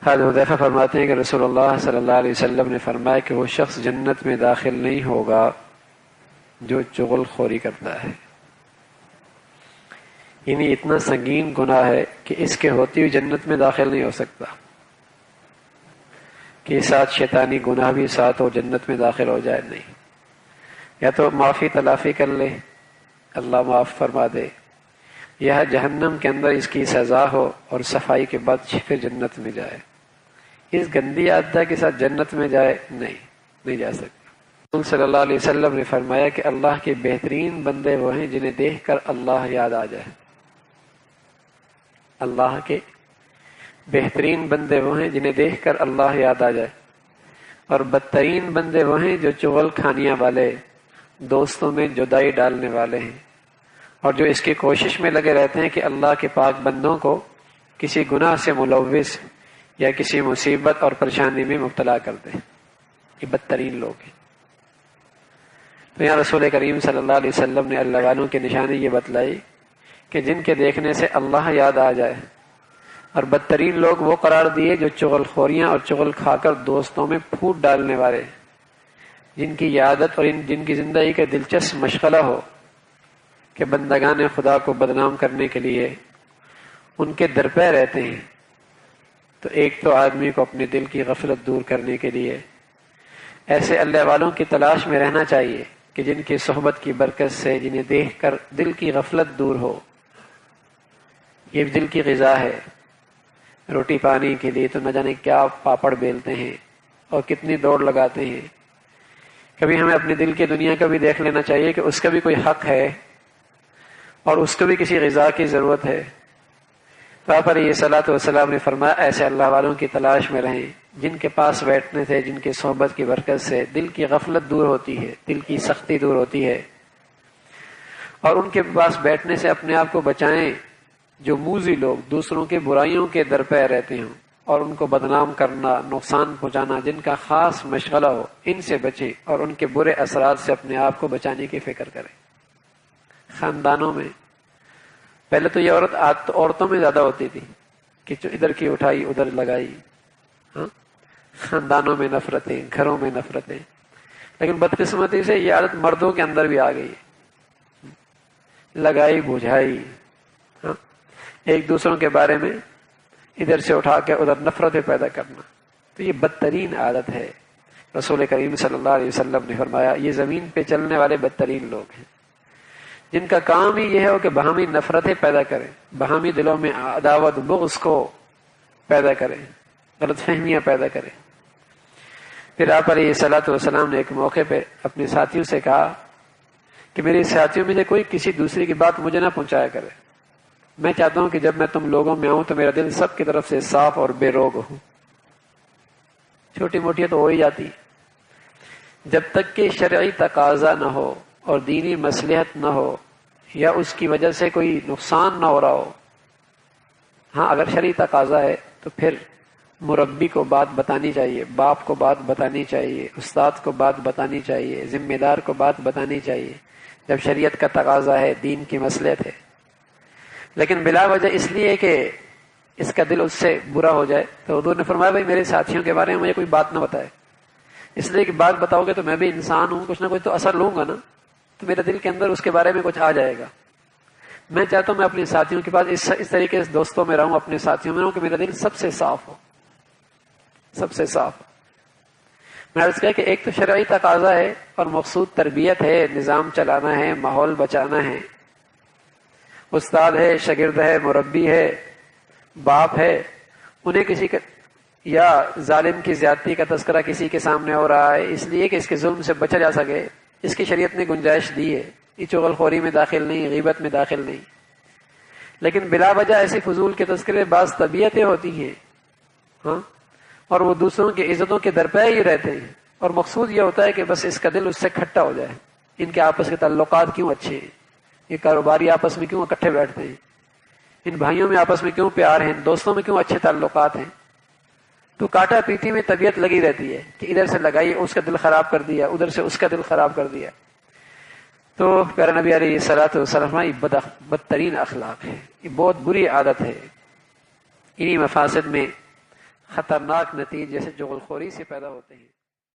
حضرت حذیفہ فرماتے ہیں کہ رسول اللہ صلی اللہ علیہ وسلم نے فرمایا کہ وہ شخص جنت میں داخل نہیں ہوگا جو چغل خوری کرتا ہے، یعنی اتنا سنگین گناہ ہے کہ اس کے ہوتے ہوئے جنت میں داخل نہیں ہو سکتا، کہ ساتھ شیطانی گناہ بھی ساتھ ہو جنت میں داخل ہو جائے، نہیں، یا تو معافی تلافی کر لے اللہ معاف فرما دے، یا جہنم کے اندر اس کی سزا ہو اور صفائی کے بعد پھر جنت میں جائے۔ اس گندی عادت کے ساتھ جنت میں جائے، نہیں جا سکتا۔ رسول صلی اللہ علیہ وسلم نے فرمایا کہ اللہ کے بہترین بندے وہ ہیں جنہیں دیکھ کر اللہ یاد آ جائے۔ اللہ کے بہترین بندے وہ ہیں جنہیں دیکھ کر اللہ یاد آ جائے، اور بدترین بندے وہ ہیں جو چغل کھانیاں والے، دوستوں میں جدائی ڈالنے والے ہیں، اور جو اس کی کوشش میں لگے رہتے ہیں کہ اللہ کے پاک بندوں کو کسی گناہ سے ملوث یا کسی مصیبت اور پریشانی میں مبتلا کر دیں۔ یہ بدترین لوگ ہیں۔ تو یہاں رسول کریم صلی اللہ علیہ وسلم نے اللہ والوں کی نشانی یہ بتلائی کہ جن کے دیکھنے سے اللہ یاد آ جائے، اور بدترین لوگ وہ قرار دیے جو چغل خوریاں اور چغل کھا کر دوستوں میں پھوٹ ڈالنے والے، جن کی عادت اور جن کی زندگی کا دلچسپ مشغلہ ہو کہ بندگان خدا کو بدنام کرنے کے لیے ان کے درپے رہتے ہیں۔ تو ایک تو آدمی کو اپنے دل کی غفلت دور کرنے کے لیے ایسے اللہ والوں کی تلاش میں رہنا چاہیے کہ جن کی صحبت کی برکت سے جنہیں دیکھ کر دل کی غفلت دور ہو۔ یہ دل کی غذا ہے، روٹی پانی کے لیے تو نہ جانے کیا پاپڑ بیلتے ہیں اور کتنی دوڑ لگاتے ہیں۔ کبھی ہمیں اپنے دل کی دنیا کا بھی دیکھ لینا چاہیے کہ اس کا بھی کوئی حق ہے اور اس کو بھی کسی غذا کی ضرورت ہے۔ تو آپ علیہ الصلوۃ والسلام نے فرمایا ایسے اللہ والوں کی تلاش میں رہیں جن کے پاس بیٹھنے سے، جن کی صحبت کی برکت سے دل کی غفلت دور ہوتی ہے، دل کی سختی دور ہوتی ہے، اور ان کے پاس بیٹھنے سے اپنے آپ کو بچائیں جو موذی لوگ دوسروں کے برائیوں کے درپے رہتے ہوں اور ان کو بدنام کرنا، نقصان پہنچانا جن کا خاص مشغلہ ہو، ان سے بچیں اور ان کے برے اثرات سے اپنے آپ کو بچانے کی فکر کریں۔ خاندانوں میں پہلے تو یہ عورتوں میں زیادہ ہوتی تھی کہ جو ادھر کی اٹھائی ادھر لگائی، ہاں، خاندانوں میں نفرتیں، گھروں میں نفرتیں، لیکن بدقسمتی سے یہ عادت مردوں کے اندر بھی آ گئی ہے، لگائی بجھائی، ہاں، ایک دوسروں کے بارے میں ادھر سے اٹھا کے ادھر نفرتیں پیدا کرنا۔ تو یہ بدترین عادت ہے۔ رسول کریم صلی اللہ علیہ وسلم نے فرمایا یہ زمین پہ چلنے والے بدترین لوگ ہیں جن کا کام ہی یہ ہے کہ باہمی نفرتیں پیدا کریں، باہمی دلوں میں عداوت بغض کو پیدا کریں، غلط فہمیاں پیدا کریں۔ پھر آپ علیہ الصلوۃ والسلام نے ایک موقع پہ اپنے ساتھیوں سے کہا کہ میرے ساتھیوں میں سے کوئی کسی دوسرے کی بات مجھے نہ پہنچایا کرے، میں چاہتا ہوں کہ جب میں تم لوگوں میں آؤں تو میرا دل سب کی طرف سے صاف اور بے روگ ہو۔ چھوٹی موٹی تو ہو ہی جاتی، جب تک کہ شرعی تقاضا نہ ہو اور دینی مصلحت نہ ہو یا اس کی وجہ سے کوئی نقصان نہ ہو رہا ہو۔ ہاں، اگر شرعی تقاضا ہے تو پھر مربی کو بات بتانی چاہیے، باپ کو بات بتانی چاہیے، استاد کو بات بتانی چاہیے، ذمہ دار کو بات بتانی چاہیے جب شریعت کا تقاضا ہے، دین کی مصلحت ہے۔ لیکن بلا وجہ اس لیے کہ اس کا دل اس سے برا ہو جائے تو حضور نے فرمایا بھائی میرے ساتھیوں کے بارے میں مجھے کوئی بات نہ بتائے، اس لیے کہ بات بتاؤ گے تو میں بھی انسان ہوں، کچھ نہ کچھ تو اثر لوں گا نا، تو میرے دل کے اندر اس کے بارے میں کچھ آ جائے گا۔ میں چاہتا ہوں میں اپنے ساتھیوں کے پاس اس طریقے سے دوستوں میں رہوں، اپنے ساتھیوں میں رہوں کہ میرا دل سب سے صاف ہو، سب سے صاف ہو۔ میں عرض کیا کہ ایک تو شرعی تقاضا ہے اور مقصود تربیت ہے، نظام چلانا ہے، ماحول بچانا ہے، استاد ہے، شاگرد ہے، مربی ہے، باپ ہے، انہیں کسی کا یا ظالم کی زیادتی کا تذکرہ کسی کے سامنے ہو رہا ہے، اس لیے کہ اس کے ظلم سے بچا جا سکے، اس کی شریعت نے گنجائش دی ہے، یہ چغل خوری میں داخل نہیں، غیبت میں داخل نہیں۔ لیکن بلا وجہ ایسی فضول کے تذکرے بعض طبیعتیں ہوتی ہیں، ہاں، اور وہ دوسروں کی عزتوں کے درپے ہی رہتے ہیں، اور مقصود یہ ہوتا ہے کہ بس اس کا دل اس سے کھٹا ہو جائے۔ ان کے آپس کے تعلقات کیوں اچھے ہیں، یہ کاروباری آپس میں کیوں اکٹھے بیٹھتے ہیں، ان بھائیوں میں آپس میں کیوں پیار ہیں، دوستوں میں کیوں اچھے تعلقات ہیں۔ تو کاٹا پیٹی میں طبیعت لگی رہتی ہے کہ ادھر سے لگائی اس کا دل خراب کر دیا، ادھر سے اس کا دل خراب کر دیا۔ تو پیارے نبی علیہ الصلوۃ والسلام یہ بدترین اخلاق ہے، یہ بہت بری عادت ہے۔ انہی مفاسد میں خطرناک نتیجے سے چغلخوری سے پیدا ہوتے ہیں۔